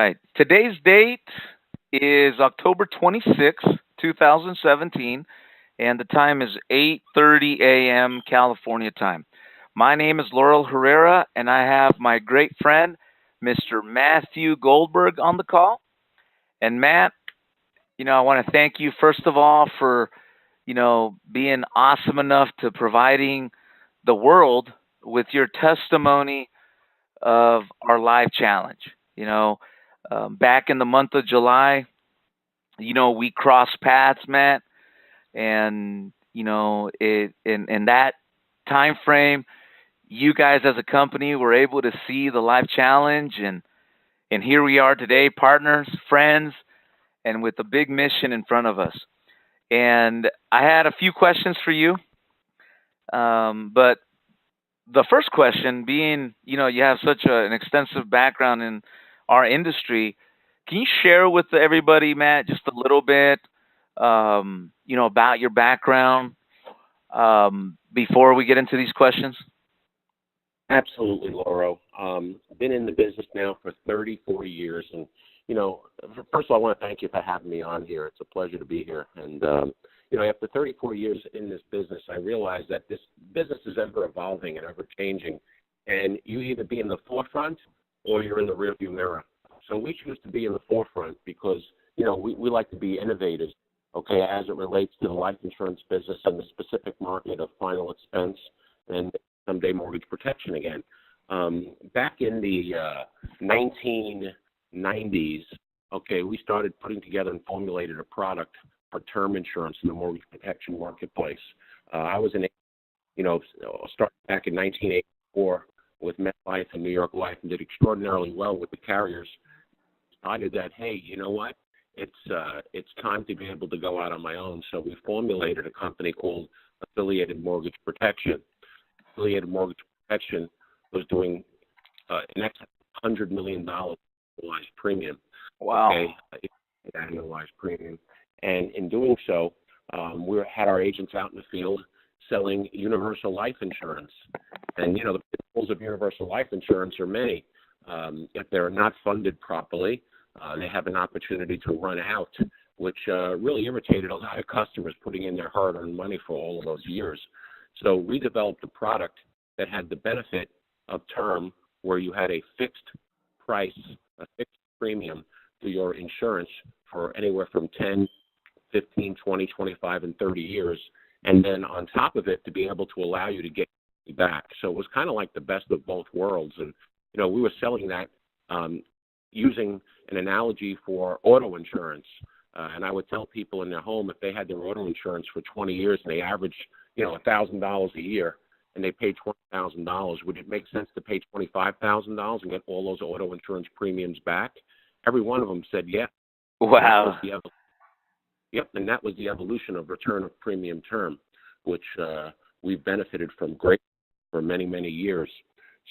right. Today's date is October 26th, 2017, and the time is 8:30 a.m. California time. My name is Laurel Herrera, and I have my great friend, Mr. Matthew Goldberg, on the call. And Matt, I want to thank you first of all for, being awesome enough to providing the world with your testimony of our live challenge. Back in the month of July, we crossed paths, Matt, and it in that time frame, you guys as a company were able to see the live challenge, and here we are today, partners, friends, and with a big mission in front of us. And I had a few questions for you, but the first question being, you have such an extensive background in our industry. Can you share with everybody, Matt, just a little bit, about your background before we get into these questions? Absolutely, Lauro. Been in the business now for 34 years, and first of all, I want to thank you for having me on here. It's a pleasure to be here. And after 34 years in this business, I realized that this business is ever evolving and ever changing, and you either be in the forefront or you're in the rearview mirror. So we choose to be in the forefront because we like to be innovators. Okay, as it relates to the life insurance business and the specific market of final expense and someday mortgage protection again. Back in the 1990s, okay, we started putting together and formulated a product for term insurance in the mortgage protection marketplace. I was started back in 1984 with MetLife and New York Life and did extraordinarily well with the carriers. Decided that, hey, you know what? It's time to be able to go out on my own. So we formulated a company called Affiliated Mortgage Protection. Affiliated Mortgage Protection was doing an excess of $100 million annualized premium. Wow. Okay, annualized premium. And in doing so, we had our agents out in the field selling universal life insurance. And, the principles of universal life insurance are many. If they're not funded properly, they have an opportunity to run out, which really irritated a lot of customers putting in their hard-earned money for all of those years. So we developed a product that had the benefit of term where you had a fixed price, a fixed premium for your insurance for anywhere from 10, 15, 20, 25, and 30 years. And then on top of it, to be able to allow you to get it back. So it was kind of like the best of both worlds. And, we were selling that using an analogy for auto insurance. And I would tell people in their home, if they had their auto insurance for 20 years and they averaged, $1,000 a year and they paid $20,000, would it make sense to pay $25,000 and get all those auto insurance premiums back? Every one of them said yes. Wow. And that was the evolution of return of premium term, which we've benefited from great for many, many years.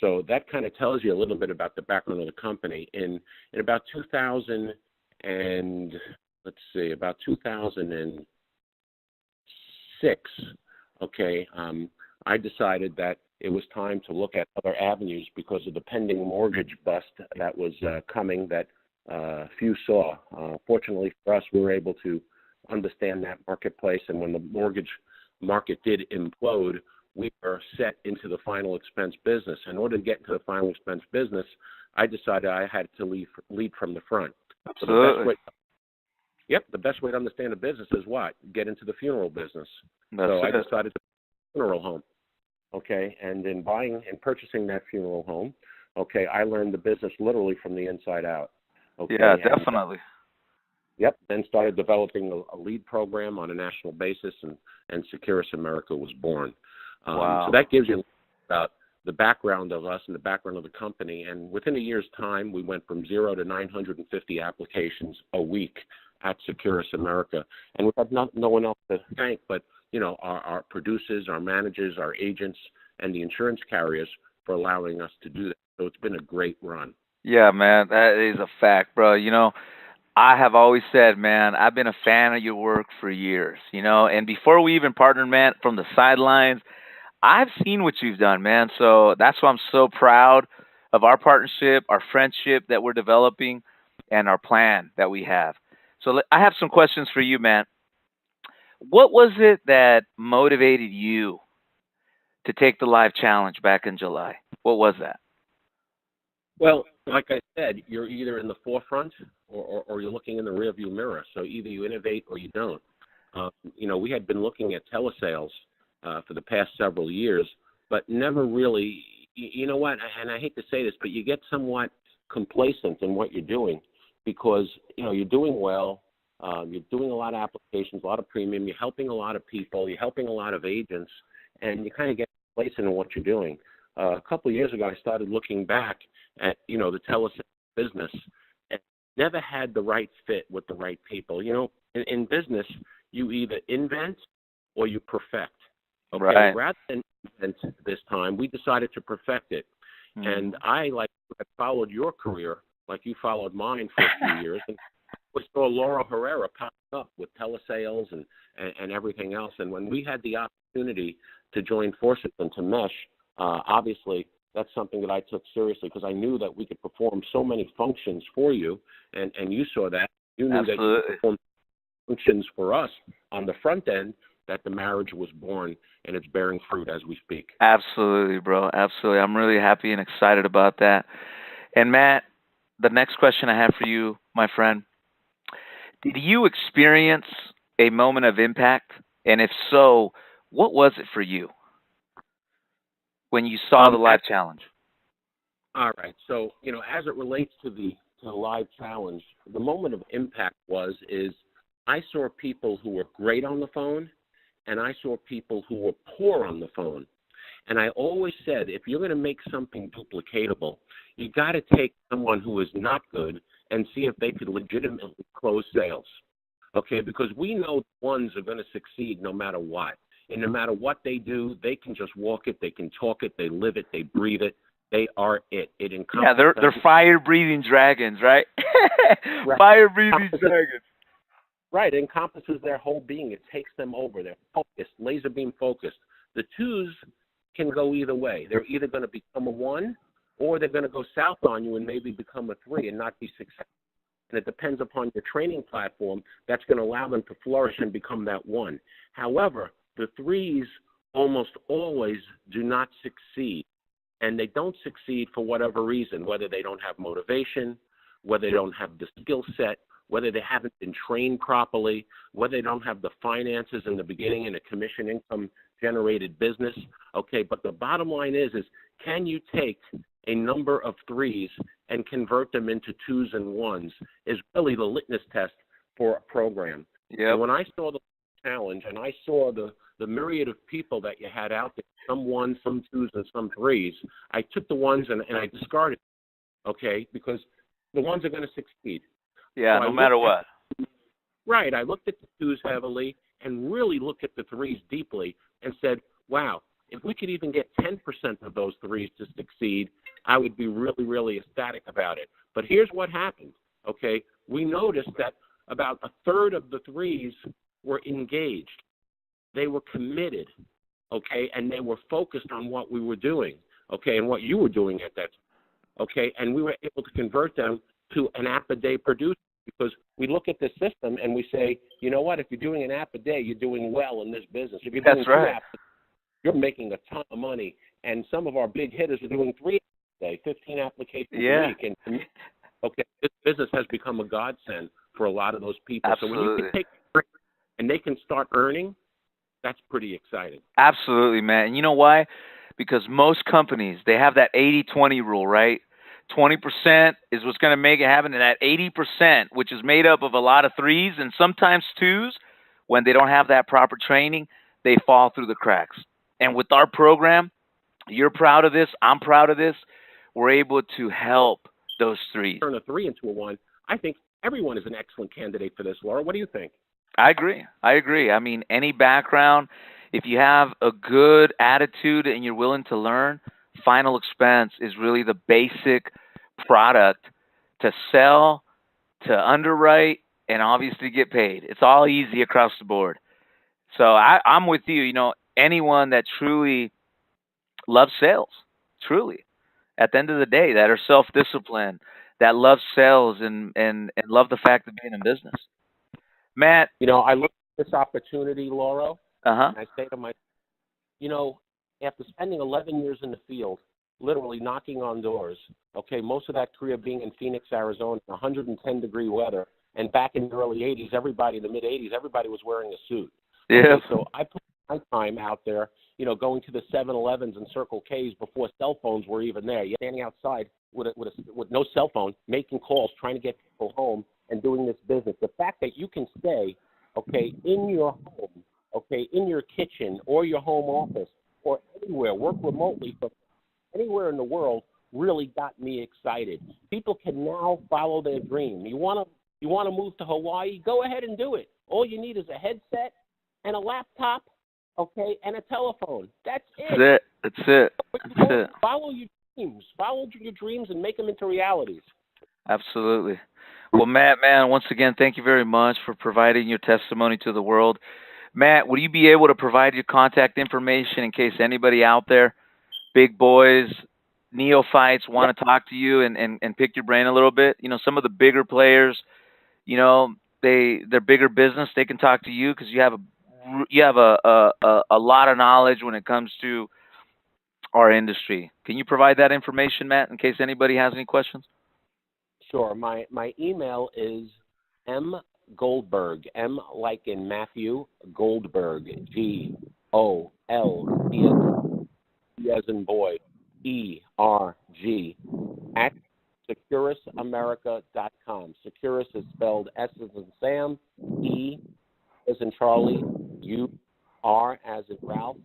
So that kind of tells you a little bit about the background of the company. In about 2006, okay, I decided that it was time to look at other avenues because of the pending mortgage bust that was coming that few saw. Fortunately for us, we were able to understand that marketplace, and when the mortgage market did implode, we were set into the final expense business. In order to get into the final expense business, I decided I had to lead from the front. Absolutely. So the best way to understand a business is what? Get into the funeral business. I decided to buy a funeral home. Okay, and in buying and purchasing that funeral home, okay, I learned the business literally from the inside out. Okay, yeah, definitely. Then started developing a lead program on a national basis, and Securus America was born. Wow. So that gives you about the background of us and the background of the company. And within a year's time, we went from 0 to 950 applications a week at Securus America. And we have no one else to thank but, our producers, our managers, our agents, and the insurance carriers for allowing us to do that. So it's been a great run. Yeah, man, that is a fact, bro. I have always said, man, I've been a fan of your work for years, and before we even partnered, man, from the sidelines, I've seen what you've done, man. So that's why I'm so proud of our partnership, our friendship that we're developing. and our plan that we have. So I have some questions for you, man. What was it that motivated you to take the live challenge back in July? What was that? Well, like I said, you're either in the forefront or you're looking in the rearview mirror. So either you innovate or you don't. We had been looking at telesales for the past several years, but never really, you know what, and I hate to say this, but you get somewhat complacent in what you're doing because, you're doing well. You're doing a lot of applications, a lot of premium. You're helping a lot of people. You're helping a lot of agents, and you kind of get complacent in what you're doing. A couple of years ago, I started looking back at, the telesales business and never had the right fit with the right people. In business, you either invent or you perfect. Okay, Right. rather than invent this time, we decided to perfect it. Mm. And I followed your career like you followed mine for a few years. And we saw Laura Herrera pop up with telesales and everything else. And when we had the opportunity to join forces and to mesh, obviously that's something that I took seriously because I knew that we could perform so many functions for you, and you saw that. You knew Absolutely. that you could perform functions for us on the front end, that the marriage was born, and it's bearing fruit as we speak. Absolutely, bro. Absolutely. I'm really happy and excited about that. And Matt, the next question I have for you, my friend, did you experience a moment of impact? And if so, what was it for you when you saw the live challenge? All right. So, as it relates to the live challenge, the moment of impact is I saw people who were great on the phone, and I saw people who were poor on the phone. And I always said, if you're going to make something duplicatable, you got to take someone who is not good and see if they could legitimately close sales. Okay, because we know ones are going to succeed no matter what. And no matter what they do, they can just walk it, they can talk it, they live it, they breathe it. They are it. It encompasses. Yeah, they're fire-breathing dragons, right? Right. Fire-breathing dragons. Right. It encompasses their whole being. It takes them over. They're focused, laser beam focused. The twos can go either way. They're either going to become a one or they're going to go south on you and maybe become a three and not be successful. And it depends upon your training platform that's going to allow them to flourish and become that one. However, the threes almost always do not succeed. And they don't succeed for whatever reason, whether they don't have motivation, whether they don't have the skill set, whether they haven't been trained properly, whether they don't have the finances in the beginning in a commission income generated business. Okay, but the bottom line is can you take a number of threes and convert them into twos and ones is really the litmus test for a program. Yeah. When I saw the challenge and I saw the myriad of people that you had out there, some ones, some twos, and some threes, I took the ones and I discarded, okay, because the ones are going to succeed. Yeah, So no matter what. Right. I looked at the twos heavily and really looked at the threes deeply and said, wow, if we could even get 10% of those threes to succeed, I would be really, really ecstatic about it. But here's what happened, okay? We noticed that about a third of the threes were engaged. They were committed, okay, and they were focused on what we were doing, okay, and what you were doing at that time, okay, and we were able to convert them to an app a day producer because we look at the system and we say, you know what, if you're doing an app a day, you're doing well in this business. If you're doing two apps, you're making a ton of money, and some of our big hitters are doing 3 apps a day, 15 applications a week, and okay, this business has become a godsend for a lot of those people. Absolutely. So when you can take and they can start earning, that's pretty exciting. Absolutely, man. And you know why? Because most companies, they have that 80-20 rule, right? 20% is what's going to make it happen. And that 80%, which is made up of a lot of threes and sometimes twos, when they don't have that proper training, they fall through the cracks. And with our program, you're proud of this, I'm proud of this, we're able to help those threes. Turn a 3 into a 1. I think everyone is an excellent candidate for this, Laura. What do you think? I agree. I mean, any background, if you have a good attitude and you're willing to learn, final expense is really the basic product to sell, to underwrite, and obviously get paid. It's all easy across the board. So I'm with you. You know, anyone that truly loves sales, truly, at the end of the day, that are self-disciplined, that love sales and love the fact of being in business. Matt. I look at this opportunity, Laura, and I say to myself, after spending 11 years in the field, literally knocking on doors, okay, most of that career being in Phoenix, Arizona, 110-degree weather, and back in the early 80s, the mid-80s, everybody was wearing a suit. Yeah. Okay, so I put my time out there, going to the 7-Elevens and Circle K's before cell phones were even there. You're standing outside with no cell phone, making calls, trying to get people home and doing this business. The fact that you can stay, okay, in your home, okay, in your kitchen or your home office or anywhere, work remotely from anywhere in the world really got me excited. People can now follow their dream. You want to move to Hawaii? Go ahead and do it. All you need is a headset and a laptop, okay, and a telephone. That's it. That's it. Follow your dreams. Follow your dreams and make them into realities. Absolutely. Well, Matt, man, once again, thank you very much for providing your testimony to the world. Matt, will you be able to provide your contact information in case anybody out there, big boys, neophytes, want to talk to you and pick your brain a little bit? Some of the bigger players, they're bigger business. They can talk to you because you have a lot of knowledge when it comes to our industry. Can you provide that information, Matt, in case anybody has any questions? Sure. My email is mgoldberg, M like in Matthew, Goldberg, G-O-L-D as in boy, E-R-G, at securusamerica.com. Securus is spelled S as in Sam, E as in Charlie, U-R as in Ralph,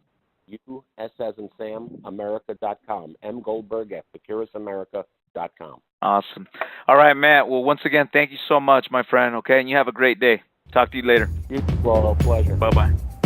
U-S as in Sam, America.com. M. Goldberg at securusamerica.com. Awesome. All right, Matt. Well, once again, thank you so much, my friend, okay? And you have a great day. Talk to you later. You too, Laurel. Pleasure. Bye-bye.